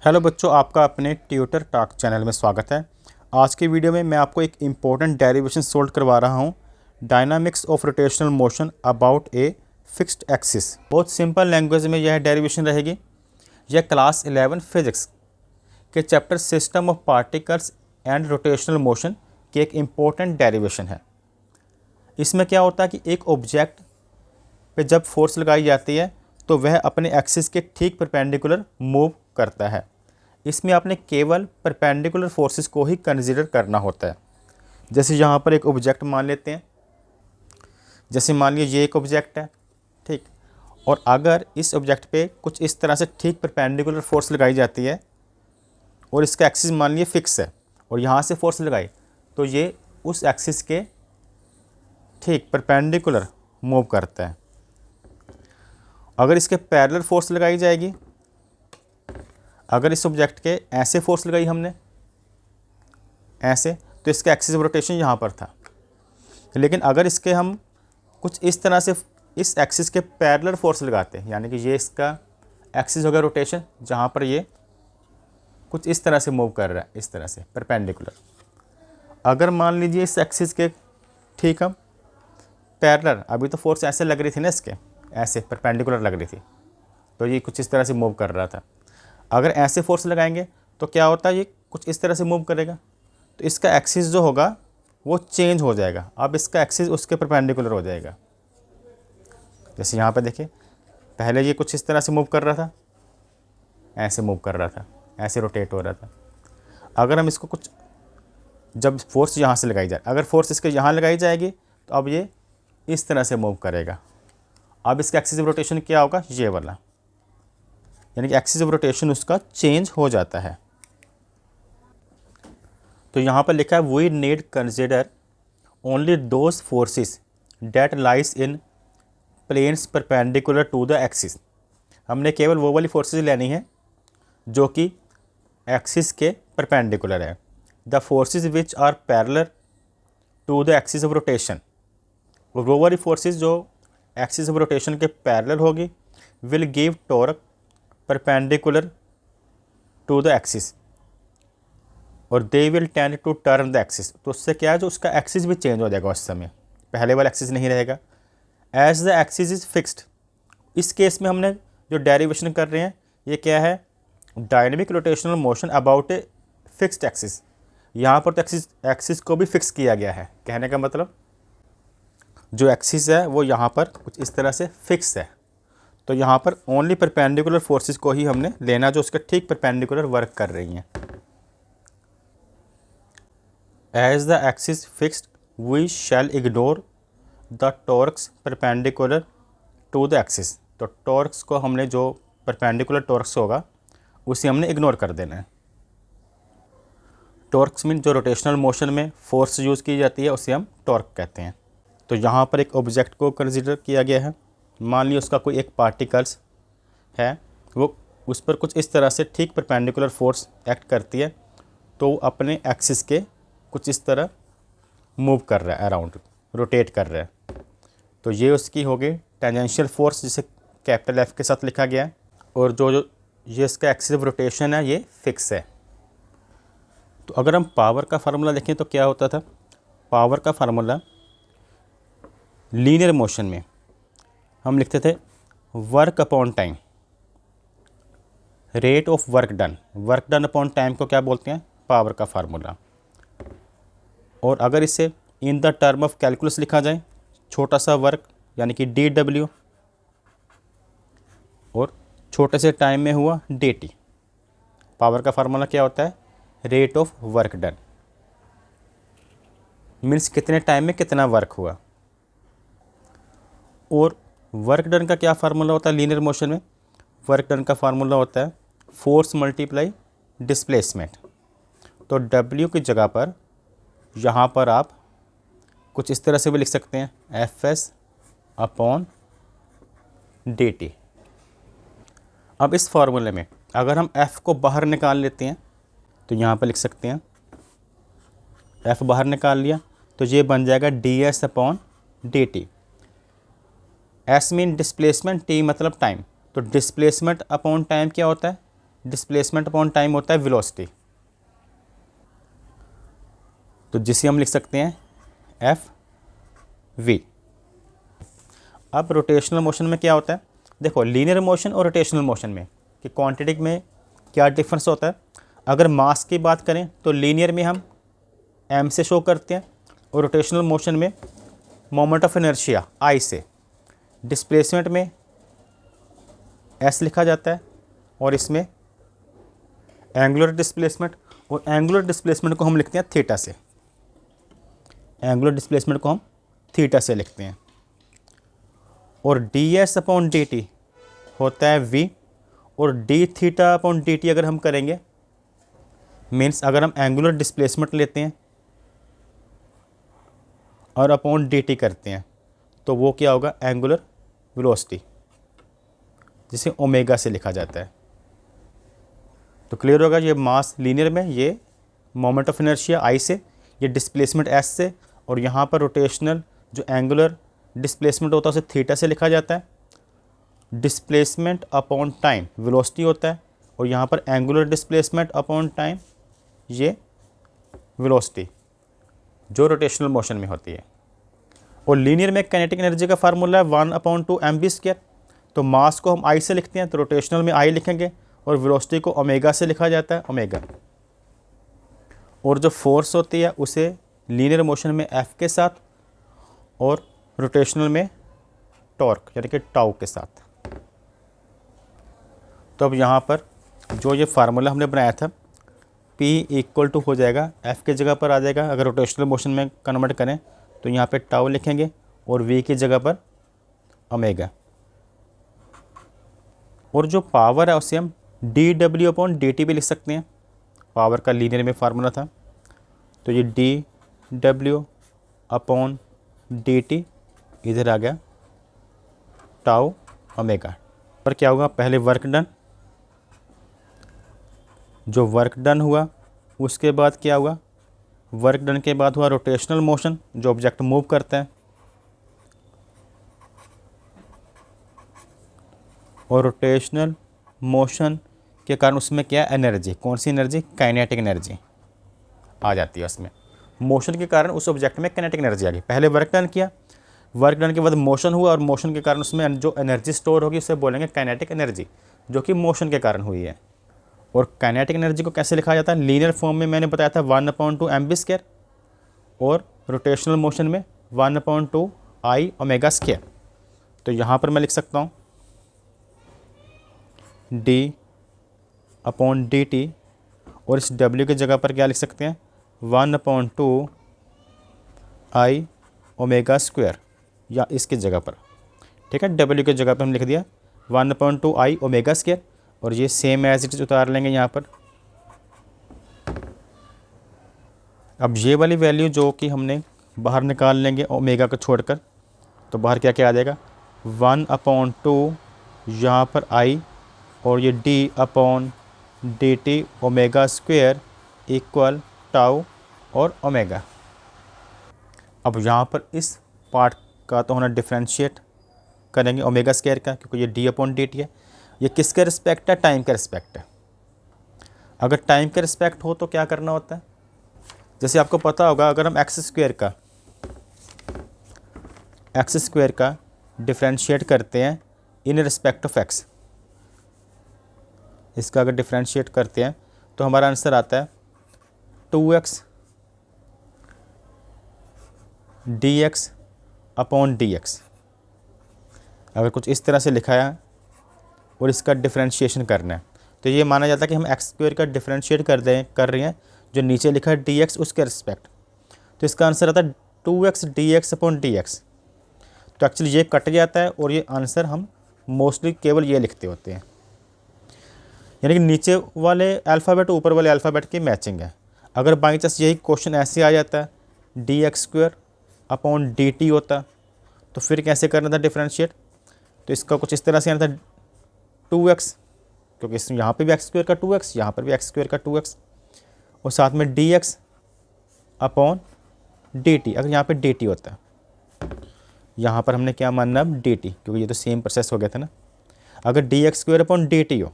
Hello बच्चों, आपका अपने ट्यूटर टॉक चैनल में स्वागत है। आज की वीडियो में मैं आपको एक इम्पोर्टेंट डेरिवेशन सोल्व करवा रहा हूँ। Dynamics of rotational motion about a fixed axis. बहुत सिंपल लैंग्वेज में यह डेरिवेशन रहेगी। यह क्लास 11 फिजिक्स के chapter system of particles and rotational motion की एक इम्पोर्टेंट डेरिवेशन है। इसमें क्या होता है कि एक ऑब्जेक्ट पे जब फोर्स लगाई जाती है तो वह अपने एक्सिस के ठीक परपेंडिकुलर मूव करता है। इसमें आपने केवल परपेंडिकुलर फोर्सेस को ही कंसीडर करना होता है। जैसे यहाँ पर एक ऑब्जेक्ट मान लेते हैं, जैसे मान लीजिए ये एक ऑब्जेक्ट है, ठीक। और अगर इस ऑब्जेक्ट पे कुछ इस तरह से ठीक परपेंडिकुलर फोर्स लगाई जाती है और इसका एक्सिस मान लीजिए फिक्स है और यहाँ से फोर्स लगाई तो ये उस एक्सिस के ठीक परपेंडिकुलर मूव करता है। अगर इसके पैरेलल फोर्स लगाई जाएगी, अगर इस ऑब्जेक्ट के ऐसे फोर्स लगाई हमने ऐसे, तो इसका एक्सिस ऑफ रोटेशन यहाँ पर था। लेकिन अगर इसके हम कुछ इस तरह से इस एक्सिस के पैरेलल फोर्स लगाते हैं, यानी कि ये इसका एक्सिस हो गया रोटेशन, जहाँ पर ये कुछ इस तरह से मूव कर रहा है, इस तरह से परपेंडिकुलर। अगर मान लीजिए इस एक्सिस के ठीक हम पैरेलल, अभी तो फोर्स ऐसे लग रही थी ना, इसके ऐसे परपेंडिकुलर लग रही थी, तो ये कुछ इस तरह से मूव कर रहा था। अगर ऐसे फोर्स लगाएंगे तो क्या होता है, ये कुछ इस तरह से मूव करेगा, तो इसका एक्सिस जो होगा वो चेंज हो जाएगा। अब इसका एक्सिस उसके परपेंडिकुलर हो जाएगा। जैसे यहाँ पे देखिए, पहले ये कुछ इस तरह से मूव कर रहा था, ऐसे मूव कर रहा था, ऐसे रोटेट हो रहा था। अगर हम इसको कुछ जब फोर्स यहाँ से लगाई जाए, अगर फोर्स इसके यहाँ लगाई जाएगी तो अब ये इस तरह से मूव करेगा। अब इसका एक्सिस ऑफ रोटेशन क्या होगा, ये वाला, यानी कि एक्सिस ऑफ रोटेशन उसका चेंज हो जाता है। तो यहाँ पर लिखा है we need consider only those forces that lies in planes perpendicular to the axis. हमने केवल वो वाली फोर्सेस लेनी है जो कि एक्सिस के परपेंडिकुलर है। The forces which are parallel to the axis of rotation, वो वाली फोर्सेस जो एक्सिस ऑफ रोटेशन के पैरेलल होगी, will give torque perpendicular to the axis और they will tend to turn the axis. तो उससे क्या है, जो उसका एक्सिस भी चेंज हो जाएगा उस समय, पहले वाला एक्सिस नहीं रहेगा। As the axis is fixed, इस केस में हमने जो डेरिवेशन कर रहे हैं ये क्या है, dynamic rotational motion about a fixed axis. यहाँ पर तो एक्सिस को भी फिक्स किया गया है। कहने का मतलब जो एक्सिस है वो यहाँ पर कुछ इस तरह से फिक्स है। तो यहाँ पर ओनली परपेंडिकुलर फोर्सेस को ही हमने लेना जो उसके ठीक परपेंडिकुलर वर्क कर रही हैं। As the axis fixed we shall ignore the torques perpendicular to the axis. तो टॉर्क्स को हमने, जो परपेंडिकुलर टॉर्क्स होगा उसे हमने इग्नोर कर देना है। टॉर्क्स मीन जो रोटेशनल मोशन में फोर्स यूज़ की जाती है उसे हम टॉर्क कहते हैं। तो यहाँ पर एक ऑब्जेक्ट को कंसिडर किया गया है। मान लीजिए उसका कोई एक पार्टिकल्स है, वो उस पर कुछ इस तरह से ठीक परपेंडिकुलर फोर्स एक्ट करती है, तो वो अपने एक्सिस के कुछ इस तरह मूव कर रहा है, अराउंड रोटेट कर रहा है। तो ये उसकी हो गई टेंजेंशियल फोर्स, जिसे कैपिटल एफ के साथ लिखा गया है। और जो जो ये इसका एक्सिस ऑफ रोटेशन है ये फिक्स है। तो अगर हम पावर का फार्मूला देखें तो क्या होता था, पावर का फार्मूला लीनियर मोशन में हम लिखते थे work upon time, rate of work done upon time को क्या बोलते हैं, पावर का फार्मूला। और अगर इसे in the term of calculus लिखा जाए, छोटा सा वर्क यानी कि DW और छोटे से टाइम में हुआ DT। पावर का फार्मूला क्या होता है, rate of work done, means कितने टाइम में कितना वर्क हुआ। और वर्क डन का क्या फार्मूला होता है लीनियर मोशन में, वर्क डन का फार्मूला होता है फोर्स मल्टीप्लाई डिस्प्लेसमेंट। तो W की जगह पर यहाँ पर आप कुछ इस तरह से भी लिख सकते हैं Fs अपॉन dt। अब इस फार्मूले में अगर हम F को बाहर निकाल लेते हैं तो यहाँ पर लिख सकते हैं, F बाहर निकाल लिया तो ये बन जाएगा ds upon dt। S mean displacement, T मतलब टाइम, तो डिस्प्लेसमेंट अपॉन टाइम क्या होता है, डिस्प्लेसमेंट अपॉन टाइम होता है वेलोसिटी, तो जिसे हम लिख सकते हैं एफ वी। अब रोटेशनल मोशन में क्या होता है, देखो लीनियर मोशन और रोटेशनल मोशन में कि क्वांटिटी में क्या डिफरेंस होता है। अगर मास की बात करें तो लीनियर में हम एम से शो करते हैं और रोटेशनल मोशन में मोमेंट ऑफ इनर्शिया आई से। डिस्प्लेसमेंट में एस लिखा जाता है और इसमें एंगुलर डिस्प्लेसमेंट, और एंगुलर डिस्प्लेसमेंट को हम लिखते हैं थीटा से। एंगुलर डिस्प्लेसमेंट को हम थीटा से लिखते हैं। और D S upon D T होता है वी, और D theta upon D T अगर हम करेंगे मीन्स अगर हम एंगुलर डिस्प्लेसमेंट लेते हैं और अपॉन डी टी करते हैं तो वो क्या होगा, एंगुलर वेलोसिटी, जिसे ओमेगा से लिखा जाता है। तो क्लियर होगा, ये मास लीनियर में ये मोमेंट ऑफ इनर्शिया आई से, ये डिस्प्लेसमेंट एस से, और यहाँ पर रोटेशनल जो एंगुलर डिस्प्लेसमेंट होता है उसे थीटा से लिखा जाता है। डिस्प्लेसमेंट अपॉन टाइम वेलोसिटी होता है, और यहाँ पर एंगुलर डिस्प्लेसमेंट अपॉन टाइम ये वेलोसिटी जो रोटेशनल मोशन में होती है। और लीनियर में काइनेटिक एनर्जी का फार्मूला है 1/2mv²। तो मास को हम आई से लिखते हैं तो रोटेशनल में आई लिखेंगे, और वेलोसिटी को ओमेगा से लिखा जाता है, ओमेगा। और जो फोर्स होती है उसे लीनियर मोशन में एफ के साथ और रोटेशनल में टॉर्क यानी कि टाउ के साथ। तो अब यहाँ पर जो ये फार्मूला हमने बनाया था P = हो जाएगा F की जगह पर आ जाएगा। अगर रोटेशनल मोशन में कन्वर्ट करें तो यहाँ पे टाउ लिखेंगे और V की जगह पर ओमेगा। और जो पावर है उसे हम dW/dt भी लिख सकते हैं। पावर का लीनियर में फार्मूला था, तो ये dW/dt इधर आ गया टाउ ओमेगा। पर क्या होगा, पहले वर्क डन, जो वर्क डन हुआ उसके बाद क्या हुआ, वर्क डन के बाद हुआ रोटेशनल मोशन, जो ऑब्जेक्ट मूव करता है, और रोटेशनल मोशन के कारण उसमें क्या एनर्जी, कौन सी एनर्जी, काइनेटिक एनर्जी आ जाती है उसमें। मोशन के कारण उस ऑब्जेक्ट में काइनेटिक एनर्जी आ गई। पहले वर्क डन किया, वर्क डन के बाद मोशन हुआ, और मोशन के कारण उसमें जो एनर्जी स्टोर होगी उसे बोलेंगे काइनेटिक एनर्जी, जो कि मोशन के कारण हुई है। और काइनेटिक एनर्जी को कैसे लिखा जाता है, लीनियर फॉर्म में मैंने बताया था 1/2mv², और रोटेशनल मोशन में 1/2I⍵²। तो यहाँ पर मैं लिख सकता हूँ d/dt, और इस w की जगह पर क्या लिख सकते हैं, 1/2I⍵², या इसकी जगह पर, ठीक है, w की जगह पर हम लिख दिया 1/2I⍵², और ये सेम एज इट इज उतार लेंगे यहाँ पर। अब ये वाली वैल्यू जो कि हमने बाहर निकाल लेंगे ओमेगा को छोड़कर, तो बाहर क्या क्या आ जाएगा, 1/2 यहाँ पर I, और ये d/dt ओमेगा² इक्वल टाउ और ओमेगा। अब यहाँ पर इस पार्ट का तो होना डिफ्रेंशिएट करेंगे ओमेगा² का, क्योंकि ये d/dt है। ये किसके रिस्पेक्ट है, टाइम के रिस्पेक्ट है। अगर टाइम के रिस्पेक्ट हो तो क्या करना होता है, जैसे आपको पता होगा, अगर हम x² का डिफ्रेंशिएट करते हैं इन रिस्पेक्ट ऑफ x, इसका अगर डिफ्रेंशिएट करते हैं तो हमारा आंसर आता है 2x dx/dx। अगर कुछ इस तरह से लिखा है और इसका डिफ्रेंशिएशन करना है तो ये माना जाता है कि हम x² का डिफ्रेंशिएट कर रहे हैं, जो नीचे लिखा है dx उसके रिस्पेक्ट। तो इसका आंसर आता है 2x dx/dx। तो एक्चुअली ये कट जाता है और ये आंसर हम मोस्टली केवल ये लिखते होते हैं, यानी कि नीचे वाले अल्फ़ाबेट ऊपर वाले अल्फ़ाबेट की मैचिंग है। अगर बाई चांस यही क्वेश्चन ऐसे आ जाता है dx/dt होता, तो फिर कैसे करना था डिफ्रेंशिएट, तो इसका कुछ इस तरह से आना था 2x, क्योंकि इस यहाँ पे भी x² का 2x, यहाँ पर भी x² का 2x, और साथ में dx/dt। अगर यहाँ पे dt होता, यहाँ पर हमने क्या मानना अब dt, क्योंकि ये तो सेम प्रोसेस हो गया था ना। अगर dx² dt हो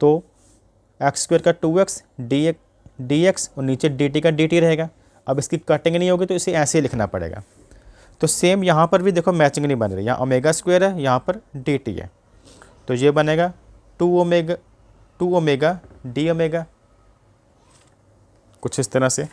तो एक्स स्क्वायर का 2x डी एक्स और नीचे डी टी का डी टी रहेगा। अब इसकी कटिंग नहीं होगी तो इसे ऐसे ही लिखना पड़ेगा। तो सेम यहाँ पर भी देखो मैचिंग नहीं बन रही, यहाँ ओमेगा स्क्वायर है, यहाँ पर डी टी है, तो ये बनेगा 2 ओमेगा डी ओमेगा, कुछ इस तरह से।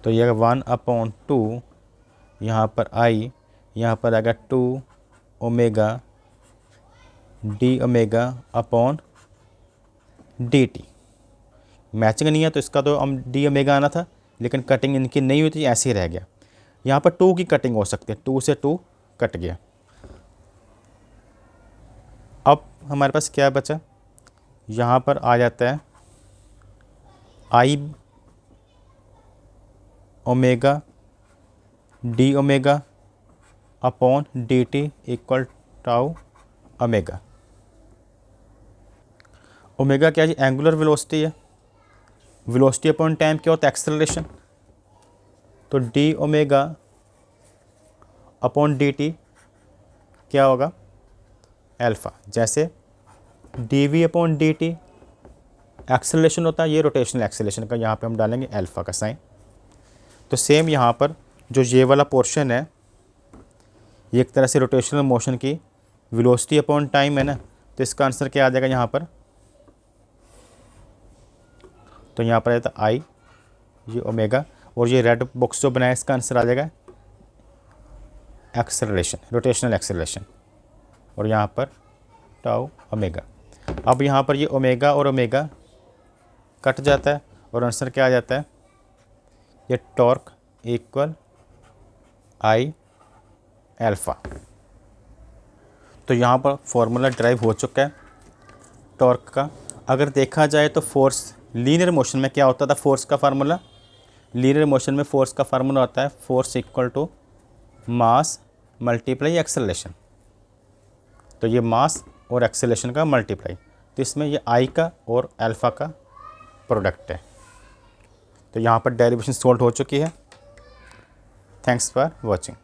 तो ये 1/2, यहाँ पर आई, यहाँ पर आएगा 2 omega D omega upon D T. Matching नहीं है तो इसका तो हम डी ओमेगा आना था, लेकिन कटिंग इनकी नहीं हुई थी, ऐसे ही रह गया। यहाँ पर 2 की कटिंग हो सकती है, 2 से 2 कट गया। अब हमारे पास क्या बचा, यहाँ पर आ जाता है I omega D omega upon D T equal tau omega. Omega क्या जी, एंगुलर वेलोसिटी है, वेलोसिटी अपॉन टाइम क्या होता है, एक्सेलरेशन। तो D omega upon D T क्या होगा, अल्फ़ा। जैसे D V upon D T acceleration होता है, ये रोटेशनल एक्सेलरेशन का, यहाँ पे हम डालेंगे अल्फ़ा का साइन। तो सेम यहाँ पर जो ये वाला पोर्शन है, ये एक तरह से रोटेशनल मोशन की वेलोसिटी अपॉन टाइम है ना, तो इसका आंसर क्या आ जाएगा यहाँ पर, तो यहाँ पर आता है आई, ये ओमेगा, और ये रेड बॉक्स जो बनाया इसका आंसर आ जाएगा एक्सेलरेशन, रोटेशनल एक्सेलरेशन, और यहाँ पर टाउ ओमेगा। अब यहाँ पर ये ओमेगा और ओमेगा कट जाता है और आंसर क्या आ जाता है, ये टॉर्क इक्वल आई अल्फ़ा। तो यहाँ पर फॉर्मूला ड्राइव हो चुका है टॉर्क का। अगर देखा जाए तो फोर्स, लीनियर मोशन में क्या होता था फोर्स का फार्मूला, लीनियर मोशन में फोर्स का फार्मूला होता है force equal to mass multiply acceleration. तो ये मास और एक्सेलरेशन का मल्टीप्लाई, तो इसमें ये आई का और अल्फ़ा का प्रोडक्ट है। तो यहाँ पर डेरिवेशन सॉल्व हो चुकी है। Thanks for watching.